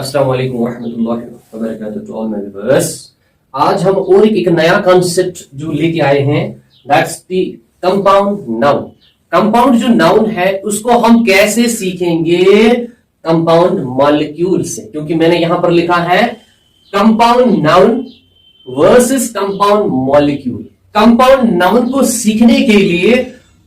अस्सलाम वालेकुम रहमतुल्लाहि व बरकातहू टू ऑल माय व्यूअर्स। आज हम और एक नया कॉन्सेप्ट जो लेके आए हैं, that's the compound noun. Compound जो नाउन है उसको हम कैसे सीखेंगे? कंपाउंड मॉलिक्यूल से, क्योंकि मैंने यहां पर लिखा है compound noun versus compound molecule. Compound noun को सीखने के लिए,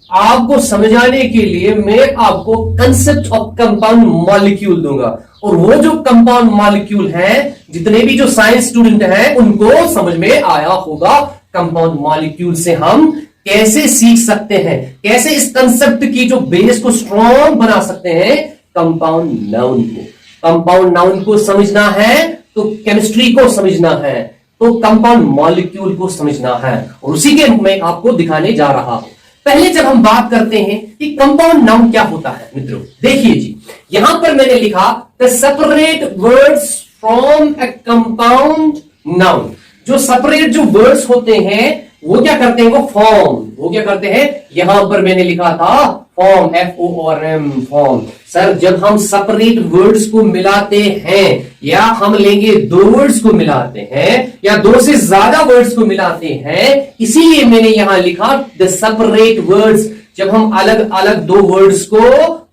आपको समझाने के लिए मैं आपको कंसेप्ट ऑफ कंपाउंड मॉलिक्यूल दूंगा, और वो जो कंपाउंड मॉलिक्यूल है, जितने भी जो साइंस स्टूडेंट हैं उनको समझ में आया होगा कंपाउंड मॉलिक्यूल से हम कैसे सीख सकते हैं, कैसे इस कंसेप्ट की जो बेस को स्ट्रॉन्ग बना सकते हैं। कंपाउंड नाउन को, कंपाउंड नाउन को समझना है तो केमिस्ट्री को समझना है, तो कंपाउंड मॉलिक्यूल को समझना है, और उसी के मैं आपको दिखाने जा रहा हूं। पहले जब हम बात करते हैं कि कंपाउंड नाउन क्या होता है मित्रों, देखिए जी, यहां पर मैंने लिखा the separate words from A compound noun. जो सेपरेट जो वर्ड्स होते हैं वो क्या करते हैं, वो फॉर्म, वो क्या करते हैं, यहां पर मैंने लिखा था फॉर्म, FORM, फॉर्म। सर जब हम सेपरेट वर्ड्स को मिलाते हैं, या हम लेंगे दो वर्ड्स को मिलाते हैं, या दो से ज्यादा वर्ड्स को मिलाते हैं, इसीलिए मैंने यहां लिखा द सेपरेट वर्ड्स। जब हम अलग अलग दो वर्ड्स को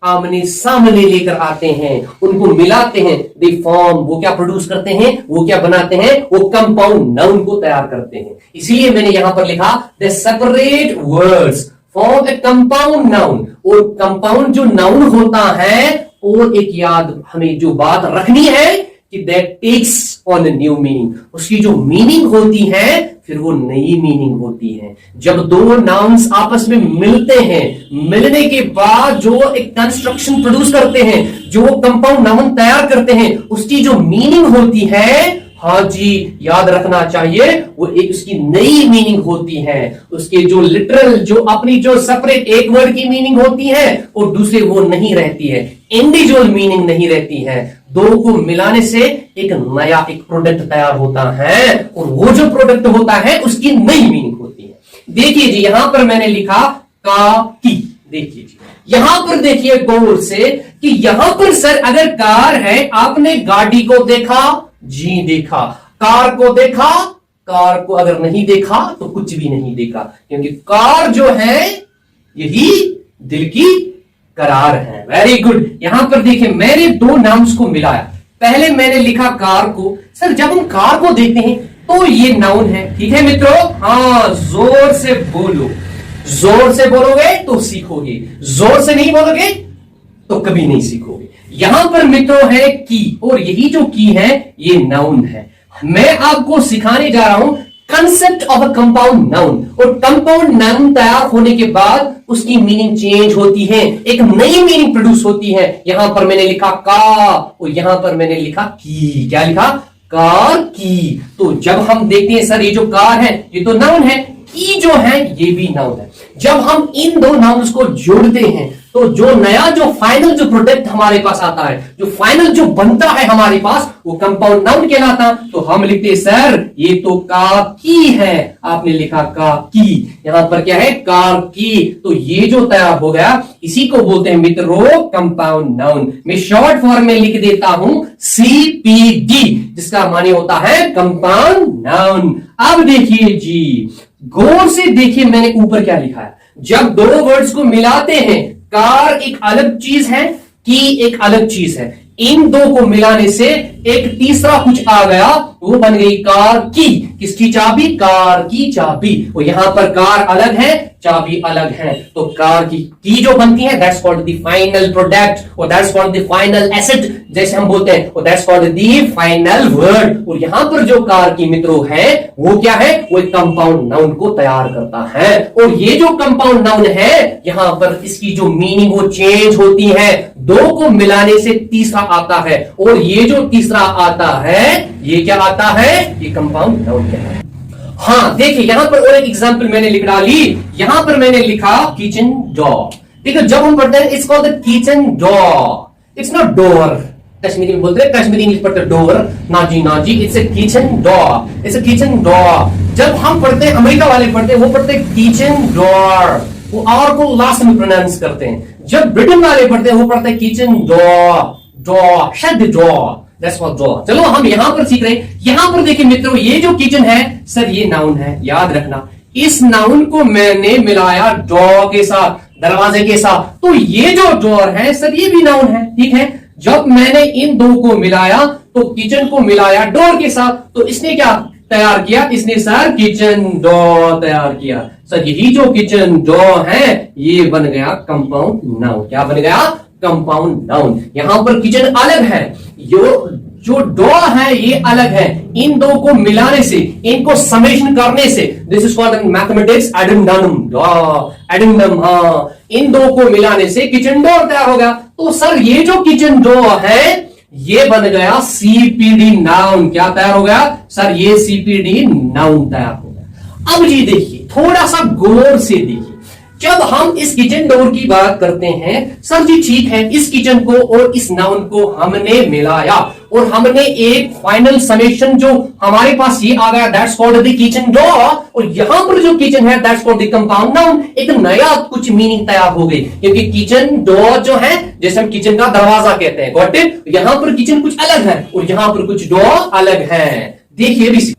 आमने सामने लेकर आते हैं, उनको मिलाते हैं, दे फॉर्म, वो क्या प्रोड्यूस करते हैं, वो क्या बनाते हैं, वो कंपाउंड नाउन को तैयार करते हैं। इसीलिए मैंने यहां पर लिखा the separate words form A compound noun. और कंपाउंड जो नाउन होता है, और एक याद हमें जो बात रखनी है कि that takes on a new meaning. उसकी जो मीनिंग होती है फिर वो नई मीनिंग होती है। जब दो नाउन्स आपस में मिलते हैं, मिलने के बाद जो एक कंस्ट्रक्शन प्रोड्यूस करते हैं, जो कंपाउंड नाउन तैयार करते हैं, उसकी जो मीनिंग होती है, हाँ जी याद रखना चाहिए, वो एक उसकी नई मीनिंग होती है। उसके जो लिटरल, जो अपनी जो सेपरेट एक वर्ड की मीनिंग होती है और दूसरे वो नहीं रहती है, इंडिविजुअल मीनिंग नहीं रहती है। दो को मिलाने से एक नया एक प्रोडक्ट तैयार होता है, और वो जो प्रोडक्ट होता है उसकी नई मीनिंग होती है। देखिए जी, यहां पर मैंने लिखा का की। देखिए जी, यहां पर देखिए गौर से कि यहां पर सर अगर कार है, आपने गाड़ी को देखा जी, देखा, कार को देखा, कार को अगर नहीं देखा तो कुछ भी नहीं देखा, क्योंकि कार जो है यही दिल की करार है। Very good. यहां पर देखिए मैंने दो नाउन्स को मिलाया। पहले मैंने लिखा कार को। सर जब हम कार को देखते हैं तो ये नाउन है, ठीक है मित्रों? हाँ, जोर से बोलो, जोर से बोलोगे तो सीखोगे, जोर से नहीं बोलोगे तो कभी नहीं सीखोगे। यहां पर मित्रों है की, और यही जो की है ये नाउन है। मैं आपको सिखाने जा रहा हूं concept of a compound noun. और कंपाउंड नाउन तैयार होने के बाद उसकी मीनिंग चेंज होती है, एक नई मीनिंग प्रोड्यूस होती है। यहां पर मैंने लिखा का, और यहां पर मैंने लिखा की। क्या लिखा? कार की। तो जब हम देखते हैं सर ये जो कार है ये तो नाउन है, की जो है ये भी नाउन है। जब हम इन दो नाउन्स को जोड़ते हैं तो जो नया, जो फाइनल जो प्रोडक्ट हमारे पास आता है, जो फाइनल जो बनता है हमारे पास, वो कंपाउंड नाउन कहलाता। तो हम लिखते सर ये तो कार की है, आपने लिखा का की, यहां पर क्या है, कार की। तो ये जो तैयार हो गया इसी को बोलते हैं मित्रों कंपाउंड नाउन। मैं शॉर्ट फॉर्म में लिख देता हूं CPD, जिसका माने होता है कंपाउंड नाउन। अब देखिए जी, गौर से देखिए मैंने ऊपर क्या लिखा है। जब दो वर्ड्स को मिलाते हैं, कार एक अलग चीज है, की एक अलग चीज है, इन दो को मिलाने से एक तीसरा कुछ आ गया, वो बन गई कार की। किसकी चाबी? कार की चाबी। और यहां पर कार अलग है, चाबी अलग है, तो कार की जो बनती है that's called the final product, और that's called the final asset, जैसे हम बोलते हैं, और that's called the final word. और यहां पर जो कार की मित्रों है वो क्या है, वो एक कंपाउंड नाउन को तैयार करता है। और ये जो कंपाउंड नाउन है, यहां पर इसकी जो मीनिंग वो चेंज होती है, दो को मिलाने से तीसरा आता है, और ये जो तीसरा आता है ये क्या आता है, ये कंपाउंड नाउन कहलाता है। हाँ देखिए, यहां पर और एक एग्जांपल मैंने लिख डाली। यहां पर मैंने लिखा किचन डोर। ठीक है, जब हम पढ़ते हैं it's called the kitchen door, it's not door. Kashmiri में बोलते हैं, कश्मीरी इंग्लिश पढ़ते डोर, ना जी, it's a kitchen door, it's a kitchen door. जब हम पढ़ते हैं, अमेरिका वाले पढ़ते हैं, वो पढ़ते हैं किचन डोर, वो आर को लास्ट में प्रोनाउंस करते हैं। जब ब्रिटेन वाले पढ़ते हैं वो पढ़ते हैं kitchen door, door, shut the door. That's called draw. चलो हम यहां पर सीख रहे हैं। यहां पर देखिए मित्रों, ये जो किचन है सर ये नाउन है, याद रखना। इस नाउन को मैंने मिलाया ड्रॉ के साथ, दरवाजे के साथ, तो ये जो डोर है सर ये भी नाउन है, ठीक है। जब मैंने इन दो को मिलाया तो किचन को मिलाया डोर के साथ, तो इसने क्या तैयार किया, इसने सर किचन डोर तैयार किया। सर यही जो किचन डोर है ये बन गया कंपाउंड नाउन। क्या बन गया, कंपाउंड नाउन। यहां पर किचन अलग है, जो डोर है ये अलग है। इन दो को मिलाने से, इनको समेशन करने से, this is called in mathematics addendum. Addendum, हाँ, इन दो को मिलाने से किचन डोर तैयार हो गया। तो सर ये जो किचन डोर है ये बन गया सीपीडी नाउन। क्या तैयार हो गया सर, ये सीपीडी नाउन तैयार हो गया। अब जी देखिए, थोड़ा सा गौर से देखिए, जब हम इस किचन डोर की बात करते हैं सर जी, ठीक है, इस किचन को और इस नाउन को हमने मिलाया और हमने एक फाइनल समेशन जो हमारे पास ये आ गया, that's called the kitchen door. और यहां पर जो किचन है that's called the compound noun. एक नया कुछ मीनिंग तैयार हो गई, क्योंकि किचन डोर जो है जैसे हम किचन का दरवाजा कहते हैं, गॉट इट। यहां पर किचन कुछ अलग है और यहां पर कुछ डोर अलग है। देखिए भी,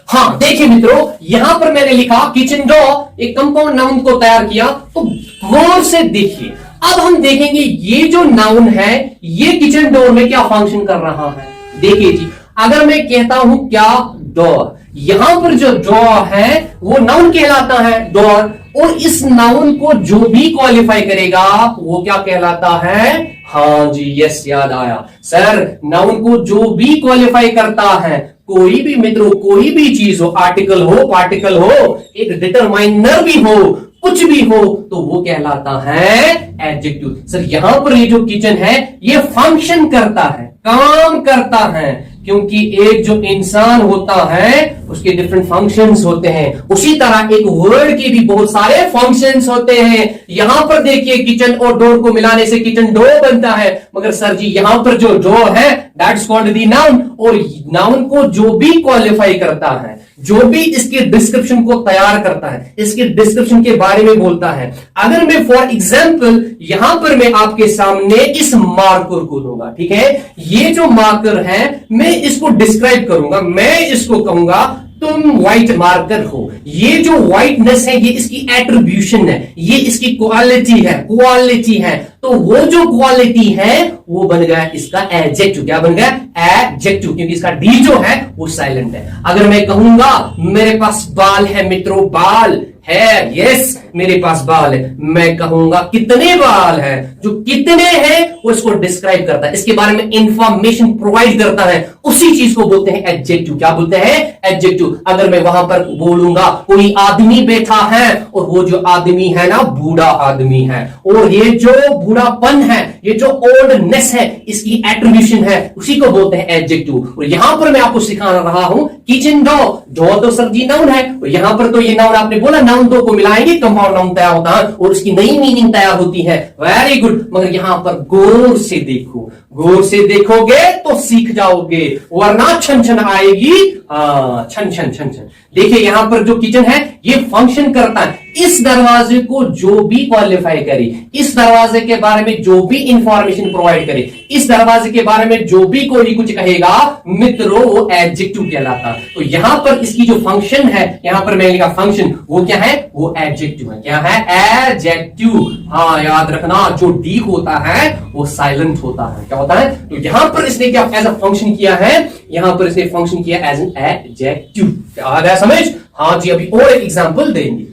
हाँ देखिए मित्रों, यहां पर मैंने लिखा किचन डोर, एक कंपाउंड नाउन को तैयार किया। तो गौर से देखिए, अब हम देखेंगे ये जो नाउन है ये किचन डोर में क्या फंक्शन कर रहा है। देखिए जी, अगर मैं कहता हूं क्या डोर, यहां पर जो डोर है वो नाउन कहलाता है, डोर। और इस नाउन को जो भी क्वालिफाई करेगा वो क्या कहलाता है, हाँ जी, यस, याद आया सर। नाउन को जो भी क्वालिफाई करता है, कोई भी मित्रों, कोई भी चीज हो, आर्टिकल हो, पार्टिकल हो, एक डिटरमाइनर भी हो, कुछ भी हो, तो वो कहलाता है एडजेक्टिव। सर यहां पर ये जो किचन है ये फंक्शन करता है, काम करता है, क्योंकि एक जो इंसान होता है उसके डिफरेंट फंक्शंस होते हैं। उसी तरह एक वर्ड के भी बहुत सारे फंक्शंस होते हैं। यहां पर देखिए किचन और डोर को मिलाने से किचन डोर बनता है, मगर सर जी यहां पर जो डोर है दैट्स कॉल्ड द नाउन। और नाउन को जो भी क्वालिफाई करता है, जो भी इसके डिस्क्रिप्शन को तैयार करता है, इसके डिस्क्रिप्शन के बारे में बोलता है। अगर मैं फॉर एग्जाम्पल यहां पर मैं आपके सामने इस मार्कर को दूंगा, ठीक है, ये जो मार्कर है मैं इसको डिस्क्राइब करूंगा, मैं इसको कहूंगा तुम व्हाइट मार्कर हो। ये जो व्हाइटनेस है ये इसकी एट्रीब्यूशन है, ये इसकी क्वालिटी है, क्वालिटी है। तो वो जो क्वालिटी है वो बन गया इसका एडजेक्टिव। क्या बन गया, एडजेक्टिव, क्योंकि इसका डी जो है वो साइलेंट है। अगर मैं कहूंगा मेरे पास बाल है मित्रों, बाल है, यस मेरे पास बाल है, मैं कहूंगा कितने बाल है, जो कितने हैं वो इसको डिस्क्राइब करता है, इसके बारे में इंफॉर्मेशन प्रोवाइड करता है, उसी चीज को बोलते हैं एडजेक्टिव। क्या बोलते हैं, एडजेक्टिव। अगर मैं वहां पर बोलूंगा कोई आदमी बैठा है और वो जो आदमी है ना बूढ़ा आदमी है, और ये जो बूढ़ापन है, ये जो ओल्डनेस है, इसकी एट्रीब्यूशन है, उसी को बोलते हैं एडजेक्टिव। और यहां पर मैं आपको सिखा रहा हूं किचन डोर, डोर तो सर जी नाउन है, और यहां पर तो ये नाउन आपने बोला, नाउन दो को मिलाएंगे कंपाउंड नाउन तैयार होता है और उसकी नई मीनिंग तैयार होती है। Very good. मगर यहां पर गौर से देखो, गौर से देखोगे तो सीख जाओगे, वरना छन छन आएगी, छन छन छन छन। देखिए यहां पर जो किचन है ये फंक्शन करता है। इस दरवाजे को जो भी क्वालिफाई करे, इस दरवाजे के बारे में जो भी इंफॉर्मेशन प्रोवाइड करे, इस दरवाजे के बारे में जो भी कोई कुछ कहेगा मित्रों वो एडजेक्टिव कहलाता है। तो यहां पर इसकी जो फंक्शन है, यहां पर मैंने लिखा फंक्शन, वो क्या है, वो एडजेक्टिव है। क्या है, एडजेक्टिव। हाँ याद रखना, जो डी होता है वो साइलेंट होता है। क्या होता है, तो यहां पर इसने क्या एज अ फंक्शन किया है, यहां पर इसने फंक्शन किया एज एन एडजेक्टिव। आ गया समझ। हाँ जी, अभी और एक एग्जांपल देंगे।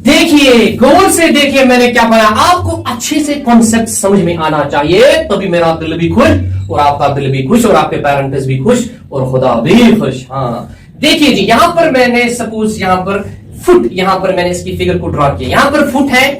देखिए गौर से देखिए मैंने क्या बनाया, आपको अच्छे से कॉन्सेप्ट समझ में आना चाहिए, तभी मेरा दिल भी खुश और आपका दिल भी खुश और आपके पेरेंट्स भी खुश और खुदा भी खुश। हाँ देखिए जी, यहां पर मैंने सपोज यहां पर फुट, यहां पर मैंने इसकी फिगर को ड्रॉ किया, यहां पर फुट है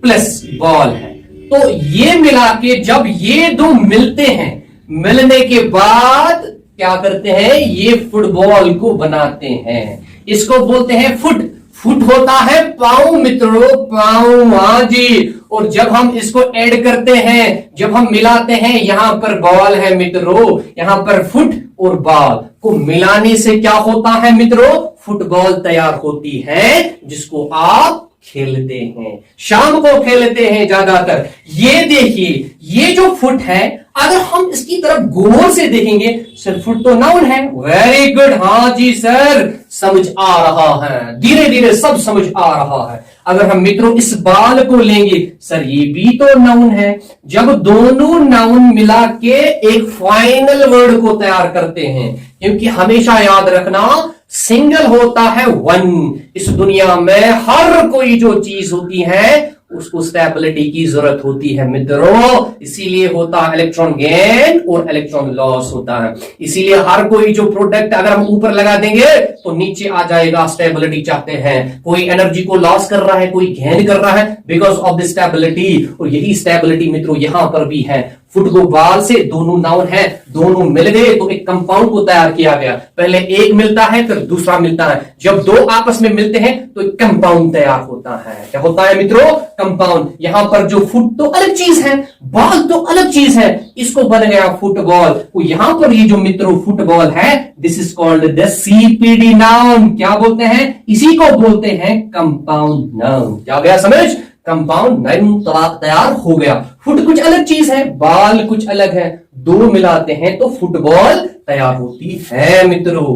प्लस बॉल है, तो ये मिला के जब ये दो मिलते हैं, मिलने के बाद क्या करते हैं, ये फुटबॉल को बनाते हैं, इसको बोलते हैं फुट। फुट होता है पांव मित्रों, पांव। हाँ जी। और जब हम इसको ऐड करते हैं, जब हम मिलाते हैं, यहां पर बॉल है मित्रों, यहां पर फुट और बॉल को मिलाने से क्या होता है मित्रों, फुटबॉल तैयार होती है, जिसको आप खेलते हैं, शाम को खेलते हैं ज्यादातर। ये देखिए, ये जो फुट है अगर हम इसकी तरफ गौर से देखेंगे, सर फुट तो नाउन है, वेरी गुड, हाँ जी सर, समझ आ रहा है, धीरे धीरे सब समझ आ रहा है। अगर हम मित्रों इस बाल को लेंगे, सर ये भी तो नाउन है। जब दोनों नाउन मिला के एक फाइनल वर्ड को तैयार करते हैं, क्योंकि हमेशा याद रखना सिंगल होता है वन। इस दुनिया में हर कोई जो चीज होती है उसको स्टेबिलिटी की जरूरत होती है मित्रों, इसीलिए होता है इलेक्ट्रॉन गेन और इलेक्ट्रॉन लॉस होता है। इसीलिए हर कोई जो प्रोडक्ट अगर हम ऊपर लगा देंगे तो नीचे आ जाएगा। स्टेबिलिटी चाहते हैं, कोई एनर्जी को लॉस कर रहा है, कोई गेन कर रहा है बिकॉज ऑफ द स्टेबिलिटी। और यही स्टेबिलिटी मित्रों यहां पर भी है। फुटबॉल से दोनों नाउन है, दोनों मिल गए तो एक कंपाउंड को तैयार किया गया। पहले एक मिलता है फिर दूसरा मिलता है, जब दो आपस में मिलते हैं तो एक कंपाउंड तैयार होता है। क्या होता है मित्रों? कंपाउंड। यहां पर जो फुट तो अलग चीज है, बॉल तो अलग चीज है, इसको बन गया फुटबॉल। तो यहां पर ये जो मित्रों फुटबॉल है, this is called the CPD noun. क्या बोलते हैं? इसी को बोलते हैं कंपाउंड नाउन। क्या गया समझ? कंपाउंड नाउन तैयार हो गया। फुट कुछ अलग चीज है, बॉल कुछ अलग है, दो मिलाते हैं तो फुटबॉल तैयार होती है मित्रों।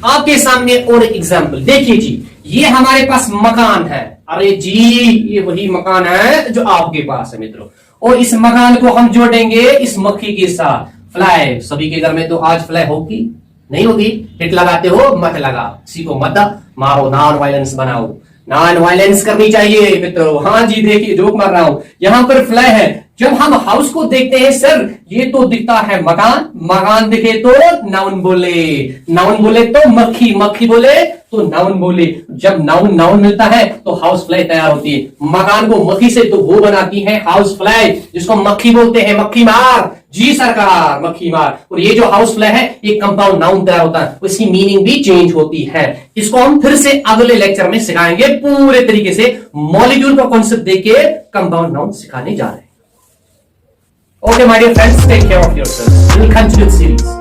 आपके सामने और एग्जांपल देखिए जी, ये हमारे पास मकान है। अरे जी ये वही मकान है जो आपके पास है मित्रों, और इस मकान को हम जोड़ेंगे इस मक्खी के साथ। फ्लाई, सभी के घर में तो आज फ्लाई होगी नहीं होगी? हिट लगाते हो? मत लगा, किसी को मत मारो, नॉन वायलेंस बनाओ, नॉन वायलेंस करनी चाहिए मित्रों। हाँ जी देखिए जोक मार रहा हूं, यहां पर फ्लाई है। जब हम हाउस को देखते हैं, सर ये तो दिखता है मकान, मकान दिखे तो नाउन बोले, नाउन बोले तो मक्खी, मक्खी बोले तो नाउन बोले। जब नाउन नाउन मिलता है तो हाउस फ्लाई तैयार होती है। मकान को मक्खी से तो वो बनाती है हाउस फ्लाई, जिसको मक्खी बोलते हैं, मक्खी मार। जी सरकार, मक्खी मार। और ये जो हाउस फ्लाई है ये कंपाउंड नाउन तैयार होता है, इसकी मीनिंग भी चेंज होती है। इसको हम फिर से अगले लेक्चर में सिखाएंगे पूरे तरीके से, मॉलिक्यूल का कॉन्सेप्ट देके कंपाउंड नाउन सिखाने जा रहे हैं। Okay, my dear friends, take care of yourselves. We'll continue the series.